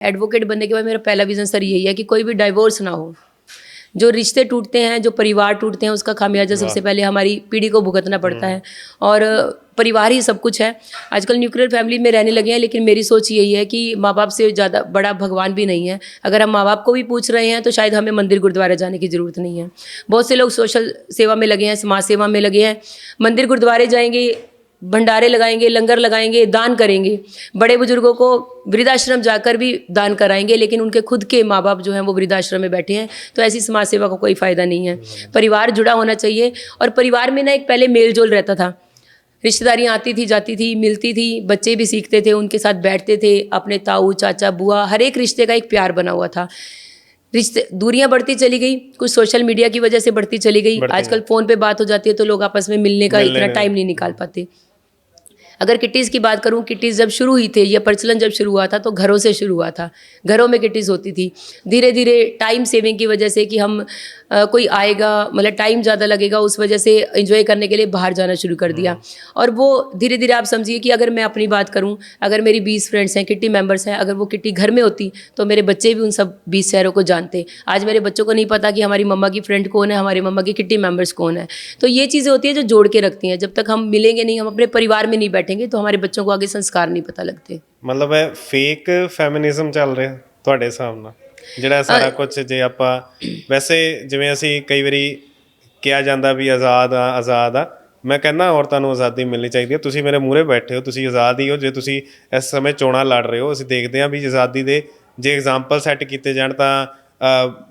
Advocate बनने के बाद मेरा पहला विज़न सर यही है कि कोई भी डाइवोर्स ना हो। जो रिश्ते टूटते हैं, जो परिवार टूटते हैं, उसका खामियाजा सबसे पहले हमारी पीढ़ी को भुगतना पड़ता है। और परिवार ही सब कुछ है। आजकल न्यूक्लियर फैमिली में रहने लगे हैं, लेकिन मेरी सोच यही है कि माँ बाप से ज़्यादा बड़ा भगवान भी नहीं है। अगर हम माँ बाप को भी पूछ रहे हैं तो शायद हमें मंदिर गुरुद्वारा जाने की ज़रूरत नहीं है। बहुत से लोग सोशल सेवा में लगे हैं, समाज सेवा में लगे हैं। मंदिर गुरुद्वारे जाएंगे, भंडारे लगाएंगे, लंगर लगाएंगे, दान करेंगे, बड़े बुजुर्गों को वृद्धाश्रम जाकर भी दान कराएंगे, लेकिन उनके खुद के माँ बाप जो हैं वो वृद्धाश्रम में बैठे हैं। तो ऐसी समाज सेवा का कोई फ़ायदा नहीं है। परिवार जुड़ा होना चाहिए। और परिवार में ना एक पहले मेल जोल रहता था, रिश्तेदारियाँ आती थी, जाती थी, मिलती थी, बच्चे भी सीखते थे, उनके साथ बैठते थे, अपने ताऊ चाचा बुआ, हर एक रिश्ते का एक प्यार बना हुआ था। रिश्ते दूरियां बढ़ती चली गई, कुछ सोशल मीडिया की वजह से बढ़ती चली गई। आजकल फ़ोन पे बात हो जाती है तो लोग आपस में मिलने का इतना टाइम नहीं निकाल पाते। अगर किटीज़ की बात करूं, किटीज़ जब शुरू हुई थे, यह प्रचलन जब शुरू हुआ था तो घरों से शुरू हुआ था। घरों में किटीज़ होती थी। धीरे धीरे टाइम सेविंग की वजह से कि हम कोई आएगा, मतलब टाइम ज़्यादा लगेगा, उस वजह से एंजॉय करने के लिए बाहर जाना शुरू कर दिया। और वो धीरे धीरे आप समझिए कि अगर मैं अपनी बात करूं, अगर मेरी 20 फ्रेंड्स हैं, किट्टी मेंबर्स हैं, अगर वो किट्टी घर में होती तो मेरे बच्चे भी उन सब 20 शहरों को जानते। आज मेरे बच्चों को नहीं पता कि हमारी मम्मा की फ्रेंड कौन है, हमारी मम्मा की किट्टी मेंबर्स कौन है। तो ये चीज़ें होती हैं जो जोड़ के रखती हैं। जब तक हम मिलेंगे नहीं, हम अपने परिवार में नहीं बैठेंगे तो हमारे बच्चों को आगे संस्कार नहीं पता लगते। मतलब है फेक ਫੈਮਿਨਿਜ਼ਮ ਚੱਲ ਰਿਹਾ ਤੁਹਾਡੇ ਹਿਸਾਬ ਨਾਲ, ਜਿਹੜਾ ਸਾਰਾ ਕੁਝ ਜੇ ਆਪਾਂ ਵੈਸੇ ਜਿਵੇਂ ਅਸੀਂ ਕਈ ਵਾਰੀ ਕਿਹਾ ਜਾਂਦਾ ਵੀ ਆਜ਼ਾਦ ਆ ਮੈਂ ਕਹਿੰਦਾ ਔਰਤਾਂ ਨੂੰ ਆਜ਼ਾਦੀ ਮਿਲਣੀ ਚਾਹੀਦੀ ਹੈ। ਤੁਸੀਂ ਮੇਰੇ ਮੂਹਰੇ ਬੈਠੇ ਹੋ, ਤੁਸੀਂ ਆਜ਼ਾਦ ਹੀ ਹੋ। ਜੇ ਤੁਸੀਂ ਇਸ ਸਮੇਂ ਚੋਣਾਂ ਲੜ ਰਹੇ ਹੋ, ਅਸੀਂ ਦੇਖਦੇ ਹਾਂ ਵੀ ਆਜ਼ਾਦੀ ਦੇ ਜੇ ਐਗਜ਼ਾਮਪਲ ਸੈੱਟ ਕੀਤੇ ਜਾਣ ਤਾਂ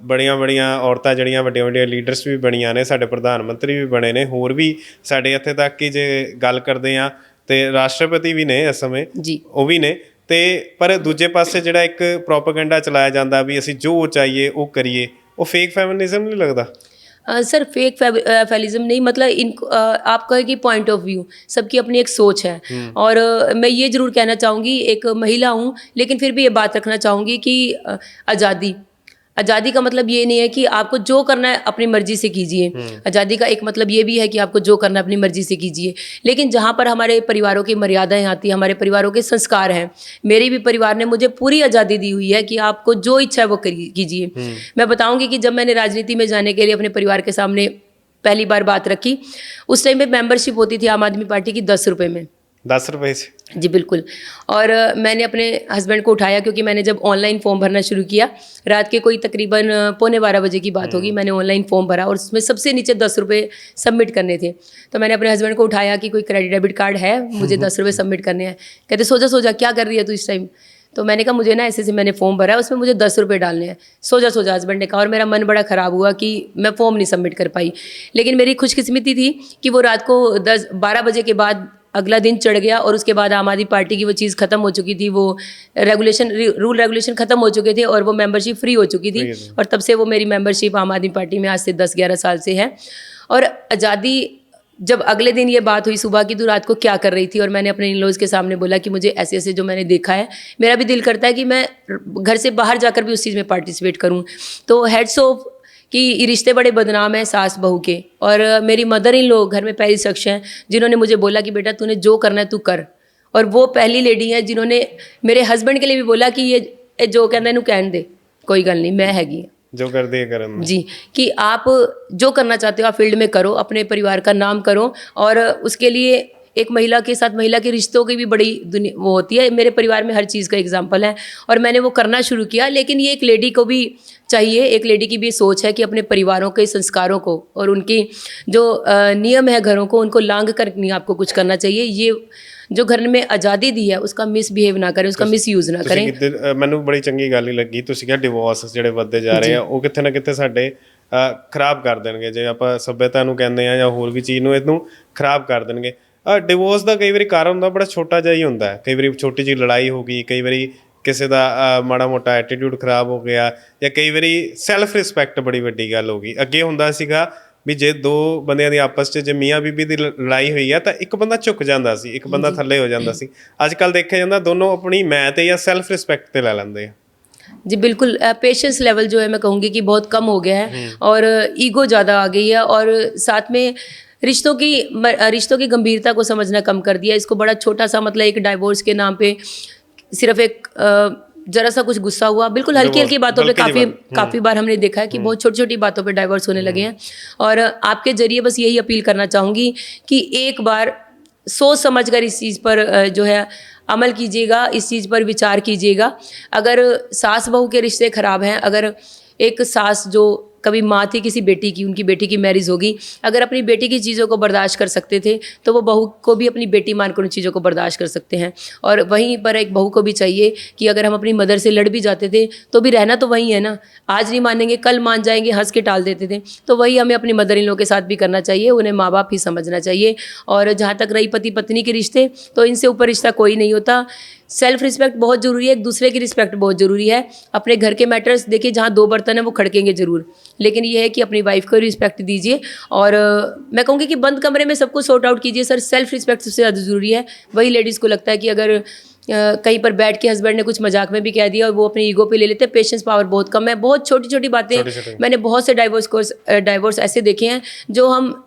ਬੜੀਆਂ ਔਰਤਾਂ ਜਿਹੜੀਆਂ ਵੱਡੀਆਂ ਲੀਡਰਸ ਵੀ ਬਣੀਆਂ ਨੇ, ਸਾਡੇ ਪ੍ਰਧਾਨ ਮੰਤਰੀ ਵੀ ਬਣੇ ਨੇ, ਹੋਰ ਵੀ ਸਾਡੇ ਇੱਥੇ ਤੱਕ ਕਿ ਜੇ ਗੱਲ ਕਰਦੇ ਹਾਂ ਤੇ ਰਾਸ਼ਟਰਪਤੀ ਵੀ ਨੇ ਇਸ ਸਮੇਂ ਜੀ, ਉਹ ਵੀ ਨੇ। ਤੇ ਪਰ ਦੂਜੇ ਪਾਸੇ ਜਿਹੜਾ ਇੱਕ ਪ੍ਰੋਪੇਗेंडा ਚਲਾਇਆ ਜਾਂਦਾ ਵੀ ਅਸੀਂ ਜੋ ਚਾਹੀਏ ਉਹ ਕਰੀਏ, ਉਹ ਫੇਕ ਫੈਮਿਨਿਜ਼ਮ नहीं लगता? सर फेक फेलिज्म नहीं, मतलब इन आप कहे कि पॉइंट ऑफ व्यू, सबकी अपनी एक सोच है। और मैं ये ज़रूर कहना चाहूँगी, एक महिला हूँ लेकिन फिर भी ये बात रखना चाहूँगी कि आज़ादी का मतलब ये नहीं है कि आपको जो करना है अपनी मर्जी से कीजिए। आज़ादी का एक मतलब ये भी है कि आपको जो करना है अपनी मर्जी से कीजिए। लेकिन जहाँ पर हमारे परिवारों की मर्यादाएं आती हैं, हमारे परिवारों के संस्कार हैं, मेरे भी परिवार ने मुझे पूरी आज़ादी दी हुई है कि आपको जो इच्छा है वो कीजिए। मैं बताऊँगी कि जब मैंने राजनीति में जाने के लिए अपने परिवार के सामने पहली बार बात रखी, उस टाइम में मेंबरशिप होती थी आम आदमी पार्टी की 10 रुपये में। 10 रुपये से? जी बिल्कुल। और मैंने अपने हस्बैंड को उठाया, क्योंकि मैंने जब ऑनलाइन फॉर्म भरना शुरू किया, रात के कोई तकरीबन 11:15 बजे की बात होगी, मैंने ऑनलाइन फॉर्म भरा और उसमें सबसे नीचे 10 रुपये सबमिट करने थे। तो मैंने अपने हस्बैंड को उठाया कि कोई क्रेडिट डेबिट कार्ड है, मुझे 10 रुपये सबमिट करने हैं। कहते सो जा क्या कर रही है तू इस टाइम? तो मैंने कहा मुझे ना ऐसे मैंने फॉर्म भरा है, उसमें मुझे 10 रुपये डालने हैं। सो जा हस्बैंड ने कहा। और मेरा मन बड़ा ख़राब हुआ कि मैं फॉर्म नहीं सबमिट कर पाई। लेकिन मेरी खुशकिस्मती थी कि वो रात को 10-12 बजे के बाद अगला दिन चढ़ गया और उसके बाद आम आदमी पार्टी की वो चीज़ ख़त्म हो चुकी थी, वो रूल रेगुलेशन ख़त्म हो चुके थे और वो मेंबरशिप फ्री हो चुकी थी। और तब से वो मेरी मेंबरशिप आम आदमी पार्टी में आज से 10-11 साल से है। और आज़ादी, जब अगले दिन ये बात हुई सुबह की, तो रात को क्या कर रही थी, और मैंने अपने इन-लॉज़ के सामने बोला कि मुझे ऐसे ऐसे जो मैंने देखा है, मेरा भी दिल करता है कि मैं घर से बाहर जाकर भी उस चीज़ में पार्टिसिपेट करूँ। तो हेड्स ऑफ कि ये रिश्ते बड़े बदनाम हैं सास बहू के। और मेरी मदर इन लोग घर में पहली शख्स हैं जिन्होंने मुझे बोला कि बेटा तूने जो करना है तू कर। और वो पहली लेडी हैं जिन्होंने मेरे हस्बैंड के लिए भी बोला कि ये जो कहना इनू कहन दे, कोई गल नहीं, मैं हैगी जो कर दिए करम जी, कि आप जो करना चाहते हो आप फील्ड में करो, अपने परिवार का नाम करो। और उसके लिए एक महिला के साथ महिला के रिश्तों की भी बड़ी वो होती है। मेरे परिवार में हर चीज़ का एग्जाम्पल है और मैंने वो करना शुरू किया। लेकिन ये एक लेडी को भी चाहिए, एक लेडी की भी सोच है कि अपने परिवारों के संस्कारों को और उनकी जो नियम है घरों को, उनको लांघ कर नहीं आपको कुछ करना चाहिए। ये जो घर में आज़ादी दी है उसका मिसबिहेव ना करें, उसका मिसयूज़ ना करें। ਮੈਨੂੰ ਬੜੀ ਚੰਗੀ ਗੱਲ ਹੀ ਲੱਗੀ ਤੁਸੀਂ ਕਿਹਾ ਡਿਵੋਰਸ ਜਿਹੜੇ ਵੱਧਦੇ ਜਾ ਰਹੇ ਆ ਉਹ ਕਿਤੇ ਨਾ ਕਿਤੇ ਸਾਡੇ ਖਰਾਬ ਕਰ ਦੇਣਗੇ। ਜੇ ਆਪਾਂ ਸੱਭਿਅਤਾ ਨੂੰ ਕਹਿੰਦੇ ਆ ਜਾਂ ਹੋਰ ਵੀ ਚੀਜ਼ ਨੂੰ, ਇਹਨੂੰ ਖਰਾਬ ਕਰ ਦੇਣਗੇ। ਡਿਵੋਰਸ ਦਾ ਕਈ ਵਾਰੀ ਕਾਰਨ ਹੁੰਦਾ ਬੜਾ ਛੋਟਾ ਜਿਹਾ ਹੀ ਹੁੰਦਾ। ਕਈ ਵਾਰੀ ਛੋਟੀ ਜਿਹੀ ਲੜਾਈ ਹੋ ਗਈ, ਕਈ ਵਾਰੀ ਕਿਸੇ ਦਾ ਮਾੜਾ ਮੋਟਾ ਐਟੀਟਿਊਡ ਖਰਾਬ ਹੋ ਗਿਆ, ਜਾਂ ਕਈ ਵਾਰੀ ਸੈਲਫ ਰਿਸਪੈਕਟ ਬੜੀ ਵੱਡੀ ਗੱਲ ਹੋ ਗਈ। ਅੱਗੇ ਹੁੰਦਾ ਸੀਗਾ ਵੀ ਜੇ ਦੋ ਬੰਦਿਆਂ ਦੀ ਆਪਸ 'ਚ ਜੇ ਮੀਆਂ ਬੀਬੀ ਦੀ ਲੜਾਈ ਹੋਈ ਆ ਤਾਂ ਇੱਕ ਬੰਦਾ ਝੁਕ ਜਾਂਦਾ ਸੀ, ਇੱਕ ਬੰਦਾ ਥੱਲੇ ਹੋ ਜਾਂਦਾ ਸੀ। ਅੱਜ ਕੱਲ੍ਹ ਦੇਖਿਆ ਜਾਂਦਾ ਦੋਨੋਂ ਆਪਣੀ ਮੈਂ ਤੇ ਜਾਂ ਸੈਲਫ रिस्पेक्ट पे ला लेंगे। जी बिल्कुल। पेशेंस लेवल जो है मैं कहूँगी कि बहुत कम हो गया है और ईगो ज़्यादा आ गई है। और साथ में रिश्तों की गंभीरता को समझना कम कर दिया। इसको बड़ा छोटा सा मतलब एक डाइवोर्स के नाम पे सिर्फ एक जरा सा कुछ गुस्सा हुआ, बिल्कुल हल्की हल्की बातों पे काफ़ी बार हमने देखा है कि बहुत छोटी छोटी बातों पे डाइवर्स होने लगे हैं। और आपके जरिए बस यही अपील करना चाहूँगी कि एक बार सोच समझ कर इस चीज़ पर जो है अमल कीजिएगा, इस चीज़ पर विचार कीजिएगा। अगर सास बहू के रिश्ते ख़राब हैं, अगर एक सास जो कभी माँ थी किसी बेटी की, उनकी बेटी की मैरिज होगी, अगर अपनी बेटी की चीज़ों को बर्दाश्त कर सकते थे तो वो बहू को भी अपनी बेटी मानकर उन चीज़ों को बर्दाश्त कर सकते हैं। और वहीं पर एक बहू को भी चाहिए कि अगर हम अपनी मदर से लड़ भी जाते थे तो भी रहना तो वही है ना, आज नहीं मानेंगे कल मान जाएंगे, हंस के टाल देते थे, तो वही हमें अपनी मदर इन लोग के साथ भी करना चाहिए, उन्हें माँ बाप ही समझना चाहिए। और जहाँ तक रही पति पत्नी के रिश्ते, तो इनसे ऊपर रिश्ता कोई नहीं होता। सेल्फ रिस्पेक्ट बहुत ज़रूरी है, एक दूसरे की रिस्पेक्ट बहुत ज़रूरी है। अपने घर के मैटर्स देखिए, जहाँ दो बर्तन हैं वो खड़केंगे ज़रूर, लेकिन ये है कि अपनी वाइफ को रिस्पेक्ट दीजिए। और मैं कहूँगी कि बंद कमरे में सब कुछ सॉर्ट आउट कीजिए सर, सेल्फ रिस्पेक्ट सबसे ज़्यादा ज़रूरी है। वही लेडीज़ को लगता है कि अगर कहीं पर बैठ के हस्बैंड ने कुछ मजाक में भी कह दिया और वो अपनी ईगो पे ले लेते हैं, पेशेंस पावर बहुत कम है। बहुत छोटी छोटी बातें, मैंने बहुत से डाइवोर्स ऐसे देखे हैं जो हम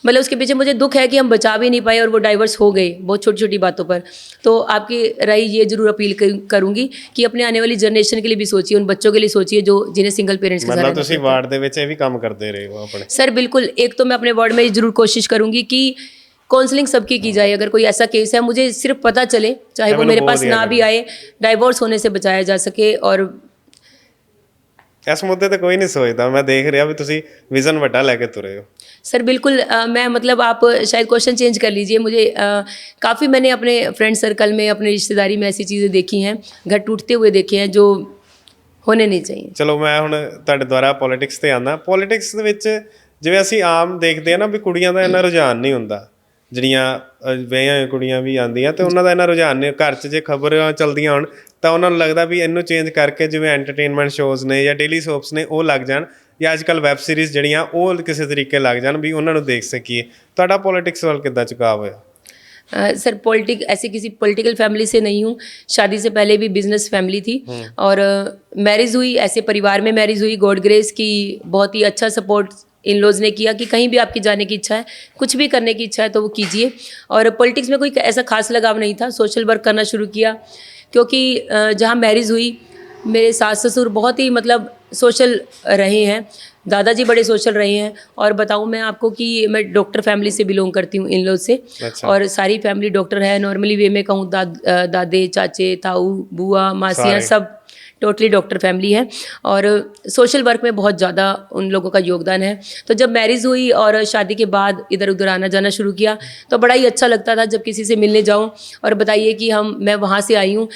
मतलब उसके पीछे मुझे दुख है कि हम बचा भी नहीं पाए और वो डाइवर्स हो गए बहुत छोटी छोटी बातों पर। तो आपकी राय ये जरूर अपील करूंगी कि अपने आने वाली जनरेशन के लिए भी सोचिए, उन बच्चों के लिए सोचिए जो जिन्हें सिंगल पेरेंट्स के साथ मतलब ਤੁਸੀਂ ਵਾਰਡ ਦੇ ਵਿੱਚ ਇਹ ਵੀ ਕੰਮ ਕਰਦੇ ਰਹੇ ਹੋ ਆਪਣੇ? सर बिल्कुल, एक तो मैं अपने वार्ड में ज़रूर कोशिश करूँगी कि काउंसलिंग सबकी की जाए। अगर कोई ऐसा केस है, मुझे सिर्फ पता चले, चाहे वो मेरे पास ना भी आए, डाइवोर्स होने से बचाया जा सके। और ਇਸ ਮੁੱਦੇ ਤੇ ਕੋਈ ਨਹੀਂ ਸੋਚਦਾ, ਮੈਂ ਦੇਖ ਰਿਹਾ ਵੀ ਤੁਸੀਂ ਵਿਜ਼ਨ ਵੱਡਾ ਲੈ ਕੇ ਤੁਰੇ ਹੋ। सर बिल्कुल, मैं मतलब आप शायद क्वेश्चन चेंज कर लीजिए। मुझे काफ़ी मैंने अपने फ्रेंड सर्कल में, अपने रिश्तेदारी में ऐसी चीज़ें देखी हैं, घर टूटते हुए देखे हैं जो होने नहीं चाहिए। ਚਲੋ ਮੈਂ ਹੁਣ ਤੁਹਾਡੇ ਦੁਆਰਾ ਪੋਲਿਟਿਕਸ ਤੇ ਆਉਂਦਾ। ਪੋਲਿਟਿਕਸ ਦੇ ਵਿੱਚ ਜਿਵੇਂ ਅਸੀਂ ਆਮ ਦੇਖਦੇ ਆ ਨਾ ਵੀ ਕੁੜੀਆਂ ਦਾ ਇੰਨਾ ਰੁਝਾਨ ਨਹੀਂ ਹੁੰਦਾ, ਜਿਹੜੀਆਂ ਵਿਆਹੀਆਂ ਹੋਈਆਂ ਕੁੜੀਆਂ ਵੀ ਆਉਂਦੀਆਂ ਤੇ ਉਹਨਾਂ ਦਾ ਇੰਨਾ ਰੁਝਾਨ ਨਹੀਂ। ਘਰ 'ਚ ਜੇ ਖਬਰਾਂ ਚੱਲਦੀਆਂ ਹੋਣ ਤਾਂ ਉਹਨਾਂ ਨੂੰ ਲੱਗਦਾ ਵੀ ਇਹਨੂੰ ਚੇਂਜ ਕਰਕੇ ਜਿਵੇਂ ਐਂਟਰਟੇਨਮੈਂਟ ਸ਼ੋਜ਼ ਨੇ ਜਾਂ ਡੇਲੀ ਸੋਪਸ ਨੇ ਉਹ ਲੱਗ ਜਾਣ, ਜਾਂ ਅੱਜ ਕੱਲ੍ਹ ਵੈਬ ਸੀਰੀਜ਼ ਜਿਹੜੀਆਂ ਉਹ ਕਿਸੇ ਤਰੀਕੇ ਲੱਗ ਜਾਣ ਵੀ ਉਹਨਾਂ ਨੂੰ ਦੇਖ ਸਕੀਏ। ਤੁਹਾਡਾ ਪੋਲਿਟਿਕਸ ਵੱਲ ਕਿੱਦਾਂ ਝੁਕਾਅ ਹੋਇਆ? सर ऐसे किसी पॉलिटिकल फैमिली से नहीं हूँ। शादी से पहले भी बिजनेस फैमिली थी और मैरिज हुई, ऐसे परिवार में मैरिज हुई। गॉड ग्रेस की बहुत ही अच्छा सपोर्ट इन लॉज ने किया कि कहीं भी आपकी जाने की इच्छा है, कुछ भी करने की इच्छा है तो वो कीजिए। और पॉलिटिक्स में कोई ऐसा खास लगाव नहीं था। सोशल वर्क करना शुरू किया क्योंकि जहाँ मैरिज हुई मेरे सास ससुर बहुत ही मतलब सोशल रहे हैं, दादाजी बड़े सोशल रहे हैं। और बताऊं मैं आपको कि मैं डॉक्टर फैमिली से बिलोंग करती हूँ, इन लोग से। अच्छा। और सारी फैमिली डॉक्टर है। नॉर्मली वे में कहूँ दादे चाचे ताऊ बुआ मासियाँ सब टोटली डॉक्टर फैमिली है। और सोशल वर्क में बहुत ज़्यादा उन लोगों का योगदान है। तो जब मैरिज हुई और शादी के बाद इधर उधर आना जाना शुरू किया तो बड़ा ही अच्छा लगता था जब किसी से मिलने जाऊँ और बताइए कि मैं वहाँ से आई हूँ,